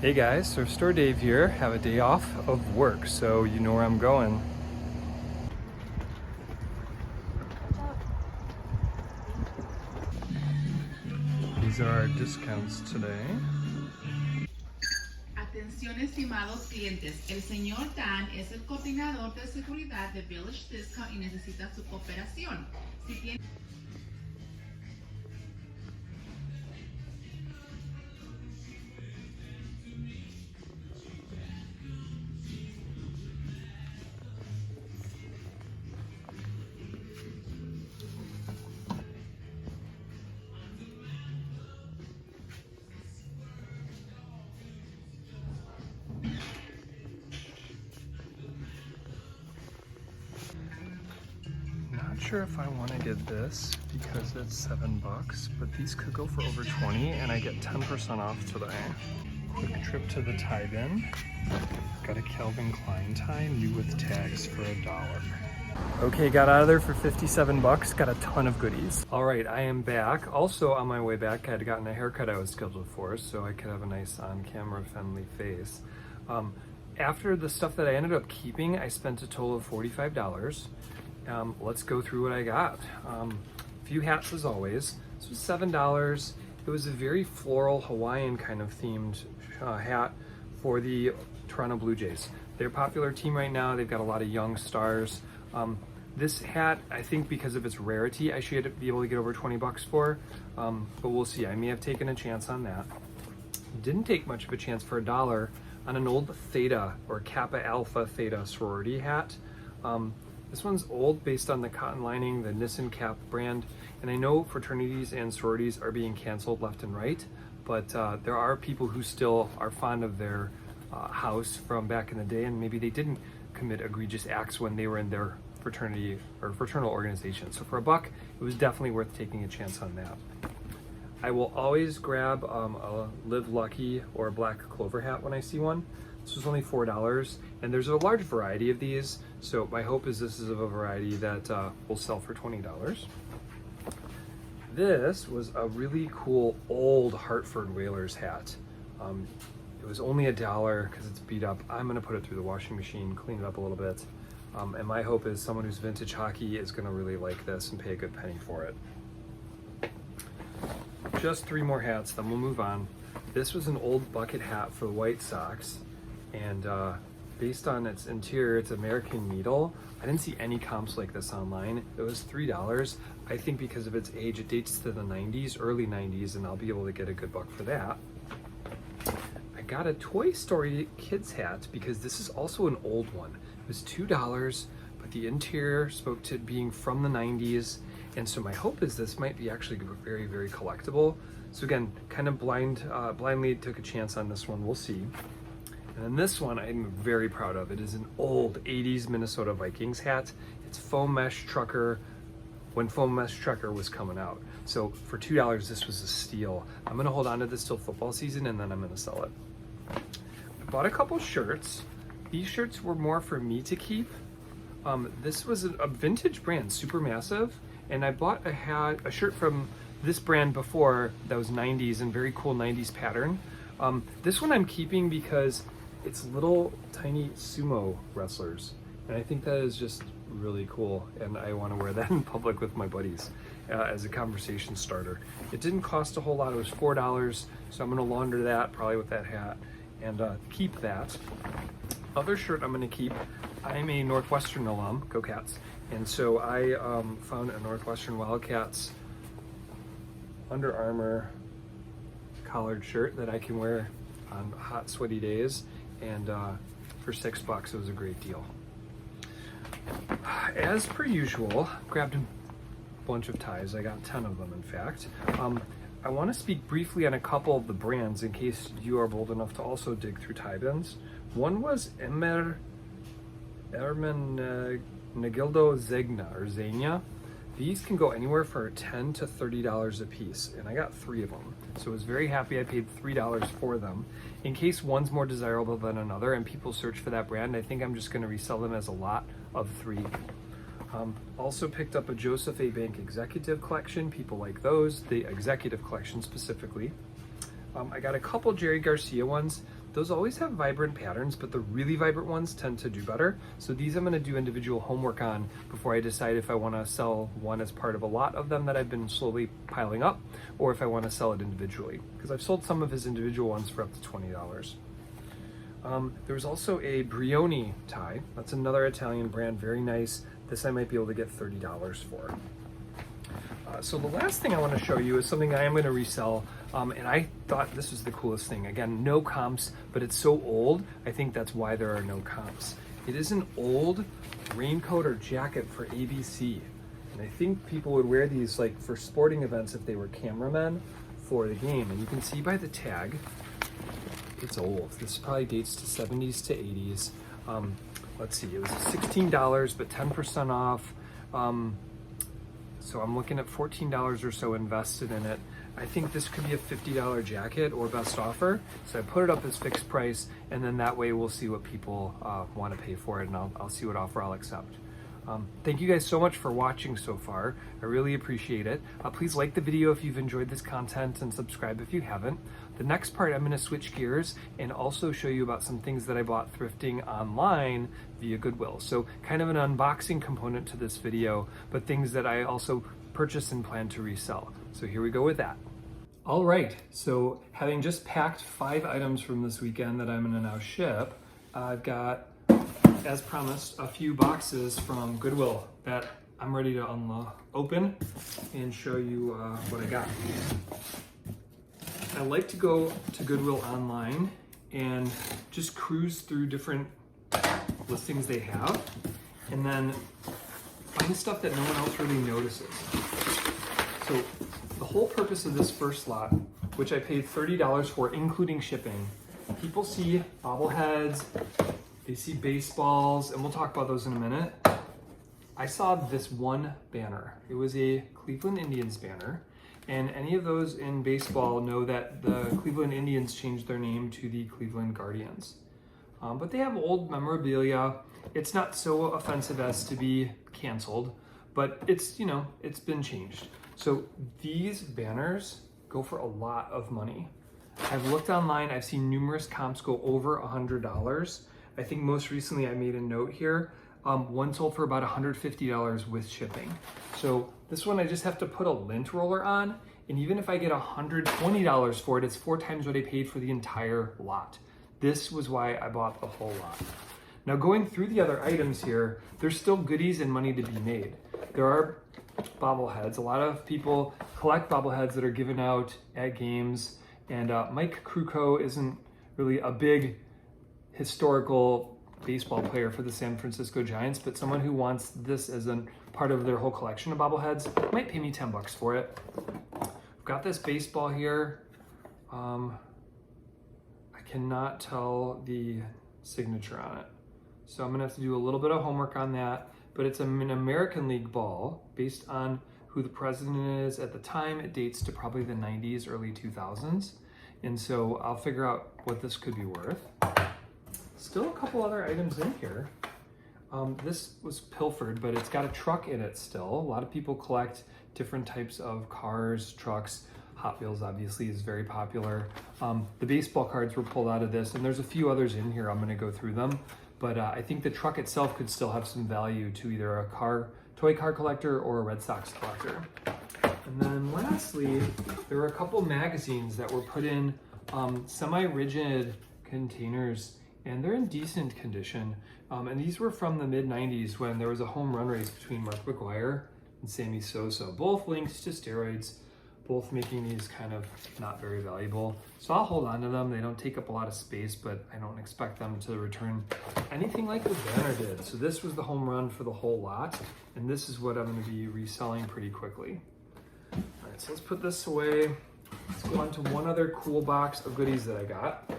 Hey guys, Thrift Store Dave here. Have a day off of work, so you know where I'm going. These are our discounts today. Atención estimados clientes, el señor Dan es el coordinador de seguridad de Village Discount y necesita su cooperación. Si tiene... Not sure if I want to get this because it's $7, but these could go for over 20 and I get 10% off today. Quick trip to the tie bin. Got a Calvin Klein tie, new with tags for $1. Okay, got out of there for 57 bucks, got a ton of goodies. All right, I am back. Also on my way back, I had gotten a haircut I was scheduled for, so I could have a nice on-camera friendly face. After the stuff that I ended up keeping, I spent a total of $45. Let's go through what I got. A few hats as always. This was $7. It was a very floral Hawaiian kind of themed hat for the Toronto Blue Jays. They're a popular team right now. They've got a lot of young stars. This hat, I think because of its rarity, I should be able to get over 20 bucks for, but we'll see. I may have taken a chance on that. Didn't take much of a chance for $1 on an old Theta or Kappa Alpha Theta sorority hat. This one's old based on the cotton lining, the Nissen Cap brand, and I know fraternities and sororities are being canceled left and right, but there are people who still are fond of their house from back in the day, and maybe they didn't commit egregious acts when they were in their fraternity or fraternal organization. So for $1, it was definitely worth taking a chance on that. I will always grab a Live Lucky or a blackclover hat when I see one. This was only $4, and there's a large variety of these, so my hope is this is of a variety that will sell for $20. This was a really cool old Hartford Whalers hat. It was only $1 because it's beat up. I'm gonna put it through the washing machine, clean it up a little bit, and my hope is someone who's vintage hockey is gonna really like this and pay a good penny for it. Just 3 more hats, then we'll move on. This was an old bucket hat for the whitesox, and based on its interior, it's American Needle. I didn't see any comps like this online. It was $3. I think because of its age, it dates to the 90s, early 90s, and I'll be able to get a good buck for that. I got a Toy Story kids hat because this is also an old one. It was $2, but the interior spoke to being from the 90s, and so my hope is this might be actually very, very collectible. So again, kind of blindly took a chance on this one. We'll see. And then this one I'm very proud of. It is an old 80s Minnesota Vikings hat. It's foam mesh trucker when foam mesh trucker was coming out. So for $2, this was a steal. I'm gonna hold on to this till football season and then I'm gonna sell it. I bought a couple shirts. These shirts were more for me to keep. This was a vintage brand, Supermassive, and I bought a shirt from this brand before that was 90s and very cool 90s pattern. This one I'm keeping because it's little tiny sumo wrestlers, and I think that is just really cool, and I want to wear that in public with my buddies as a conversation starter. It didn't cost a whole lot. It was $4, so I'm going to launder that probably with that hat and keep that. Other shirt I'm going to keep, I'm a Northwestern alum, go Cats, and so I found a Northwestern Wildcats Under Armour collared shirt that I can wear on hot, sweaty days, and for $6 it was a great deal. As per usual, grabbed a bunch of ties. I got 10 of them, in fact. I want to speak briefly on a couple of the brands in case you are bold enough to also dig through tie bins. One was Ermenegildo Zegna, or Zegna. These can go anywhere for $10 to $30 a piece, and I got 3 of them. So I was very happy I paid $3 for them. In case one's more desirable than another and people search for that brand, I think I'm just gonna resell them as a lot of 3. Also picked up a Joseph A. Bank Executive Collection. People like those, the Executive Collection specifically. I got a couple jerrygarcia ones. those always have vibrant patterns, but the really vibrant ones tend to do better. So these I'm gonna do individual homework on before I decide if I wanna sell one as part of a lot of them that I've been slowly piling up, or if I wanna sell it individually, because I've sold some of his individual ones for up to $20. There was also a Brioni tie. That's another Italian brand, very nice. This I might be able to get $30 for. So the last thing I want to show you is something I am going to resell, and I thought this was the coolest thing. Again, no comps, but it's so old, I think that's why there are no comps. It is an old raincoat or jacket for ABC, and I think people would wear these like for sporting events if they were cameramen for the game. And you can see by the tag, it's old. This probably dates to 70s to 80s. Let's see, it was $16, but 10% off. So I'm looking at $14 or so invested in it. I think this could be a $50 jacket or best offer. So I put it up as fixed price, and then that way we'll see what people want to pay for it, and I'll see what offer I'll accept. Thank you guys so much for watching so far. I really appreciate it. Please like the video if you've enjoyed this content, and subscribe if you haven't. The next part, I'm going to switch gears and also show you about some things that I bought thrifting online via Goodwill. So kind of an unboxing component to this video, but things that I also purchased and plan to resell. So here we go with that. All right, so having just packed 5 items from this weekend that I'm going to now ship, I've got, as promised, a few boxes from Goodwill that I'm ready to open and show you what I got. I like to go to Goodwill online and just cruise through different listings they have, and then find stuff that no one else really notices. So the whole purpose of this first lot, which I paid $30 for, including shipping, people see bobbleheads, they see baseballs, and we'll talk about those in a minute. I saw this one banner. It was a Cleveland Indians banner. And any of those in baseball know that the Cleveland Indians changed their name to the Cleveland Guardians. But they have old memorabilia. It's not so offensive as to be canceled, but it's, you know, it's been changed. So these banners go for a lot of money. I've looked online, I've seen numerous comps go over $100. I think most recently I made a note here. One sold for about $150 with shipping. So this one I just have to put a lint roller on, and even if I get $120 for it, it's 4 times what I paid for the entire lot. This was why I bought the whole lot. Now going through the other items here, there's still goodies and money to be made. There are bobbleheads. A lot of people collect bobbleheads that are given out at games, and Mike Krukow isn't really a big historical baseball player for the San Francisco Giants, but someone who wants this as a part of their whole collection of bobbleheads might pay me $10 for it. I've got this baseball here. I cannot tell the signature on it, so I'm gonna have to do a little bit of homework on that, but it's an American League ball based on who the president is at the time. It dates to probably the 90s, early 2000s, and so I'll figure out what this could be worth. Still a couple other items in here. This was pilfered, but it's got a truck in it still. A lot of people collect different types of cars, trucks. Hot Wheels obviously is very popular. The baseball cards were pulled out of this, and there's a few others in here. I'm gonna go through them, but I think the truck itself could still have some value to either a toy car collector or a Red Sox collector. And then lastly, there were a couple magazines that were put in semi-rigid containers, and they're in decent condition. And these were from the mid-90s when there was a home run race between Mark McGwire and Sammy Sosa, both linked to steroids, both making these kind of not very valuable. So I'll hold on to them. They don't take up a lot of space, but I don't expect them to return anything like the banner did. So this was the home run for the whole lot, and this is what I'm gonna be reselling pretty quickly. All right, so let's put this away. Let's go on to one other cool box of goodies that I got.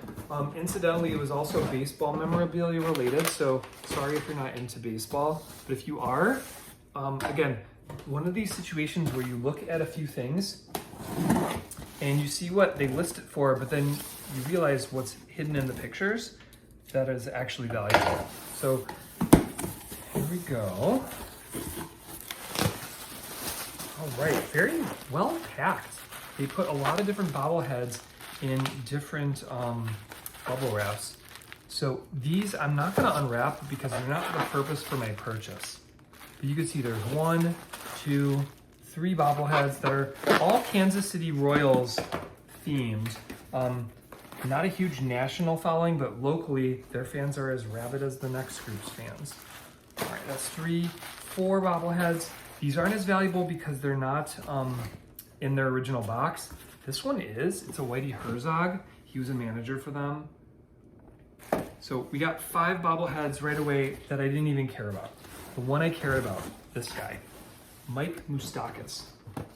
Incidentally, it was also baseball memorabilia related, so sorry if you're not into baseball, but if you are, again, one of these situations where you look at a few things and you see what they list it for, but then you realize what's hidden in the pictures, that is actually valuable. So here we go. All right, very well packed. They put a lot of different bobbleheads in different bubble wraps. So these I'm not gonna unwrap because they're not the purpose for my purchase. But you can see there's 1, 2, 3 bobbleheads that are all Kansas City Royals themed. Not a huge national following, but locally their fans are as rabid as the next group's fans. All right, that's 3, 4 bobbleheads. These aren't as valuable because they're not in their original box. This one is, it's a Whitey Herzog. He was a manager for them. So we got 5 bobbleheads right away that I didn't even care about. The one I cared about, this guy, Mike Moustakis.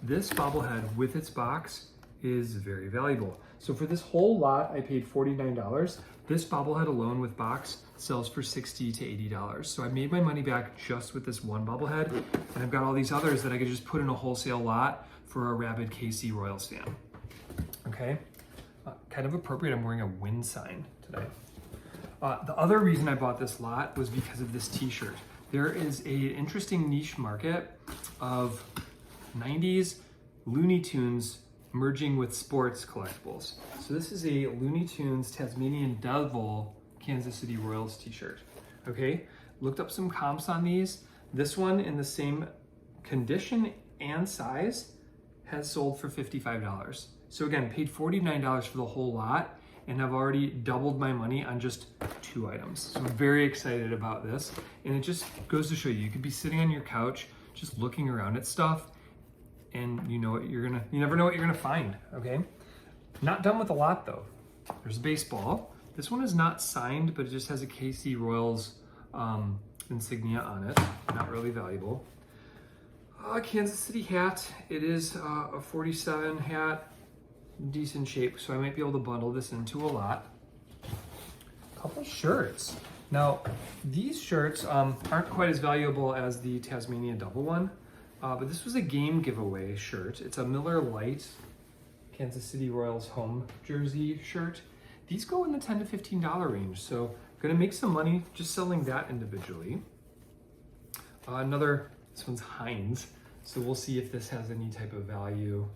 This bobblehead with its box is very valuable. So for this whole lot, I paid $49. This bobblehead alone with box sells for $60 to $80. So I made my money back just with this one bobblehead, and I've got all these others that I could just put in a wholesale lot for a rabid KC Royals fan. Okay, kind of appropriate, I'm wearing a win sign today. The other reason I bought this lot was because of this t-shirt. There is an interesting niche market of 90s Looney Tunes merging with sports collectibles. So this is a Looney Tunes Tasmanian Devil Kansas City Royals t-shirt. Okay, looked up some comps on these. This one in the same condition and size has sold for $55. So again, paid $49 for the whole lot, and I've already doubled my money on just 2 items. So I'm very excited about this. And it just goes to show you, you could be sitting on your couch, just looking around at stuff, and you never know what you're gonna find, okay? Not done with a lot though. There's a baseball. This one is not signed, but it just has a KC Royals insignia on it. Not really valuable. Kansas City hat. It is a 47 hat, decent shape, so I might be able to bundle this into a lot. A couple of shirts. Now, these shirts aren't quite as valuable as the Tasmania Devil one, but this was a game giveaway shirt. It's a Miller Lite Kansas City Royals home jersey shirt. These go in the $10 to $15 range, so I'm gonna make some money just selling that individually. This one's Heinz, so we'll see if this has any type of value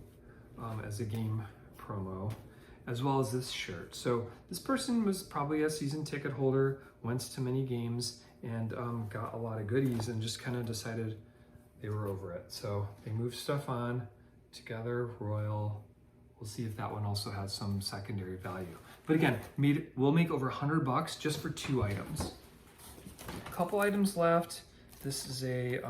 as a game promo, as well as this shirt. So this person was probably a season ticket holder, went to many games, and got a lot of goodies and just kind of decided they were over it. So they moved stuff on, Together Royal. We'll see if that one also has some secondary value. But again, we'll make over $100 just for 2 items. A couple items left. This is a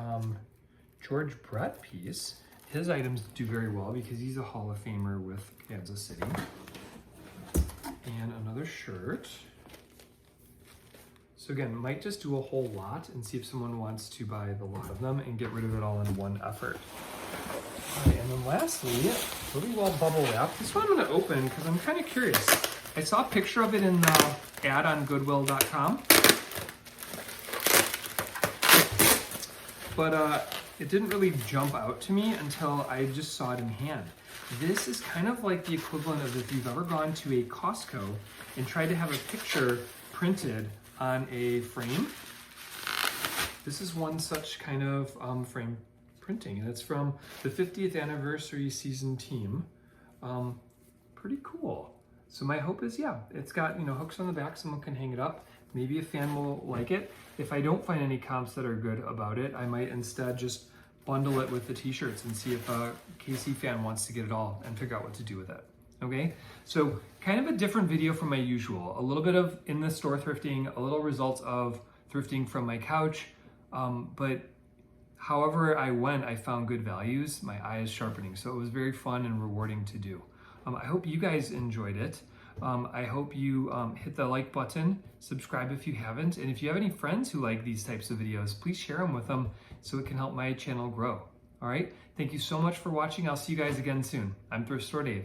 George Brett piece. His items do very well because he's a Hall of Famer with Kansas City. And another shirt. So again, might just do a whole lot and see if someone wants to buy the lot of them and get rid of it all in one effort. All right, and then lastly, really well bubble wrapped. This one I'm gonna open because I'm kind of curious. I saw a picture of it in the ad on goodwill.com. But it didn't really jump out to me until I just saw it in hand. This is kind of like the equivalent of if you've ever gone to a Costco and tried to have a picture printed on a frame. This is one such kind of frame printing, and it's from the 50th anniversary season team. Pretty cool. So my hope is, yeah, it's got hooks on the back, someone can hang it up. Maybe a fan will like it. If I don't find any comps that are good about it, I might instead just bundle it with the t-shirts and see if a KC fan wants to get it all and figure out what to do with it. Okay, so kind of a different video from my usual. A little bit of in the store thrifting, a little results of thrifting from my couch, but however I went, I found good values. My eye is sharpening, so it was very fun and rewarding to do. I hope you guys enjoyed it. I hope you hit the like button, subscribe if you haven't, and if you have any friends who like these types of videos, please share them with them so it can help my channel grow. All right, thank you so much for watching. I'll see you guys again soon. I'm Thrift Store Dave.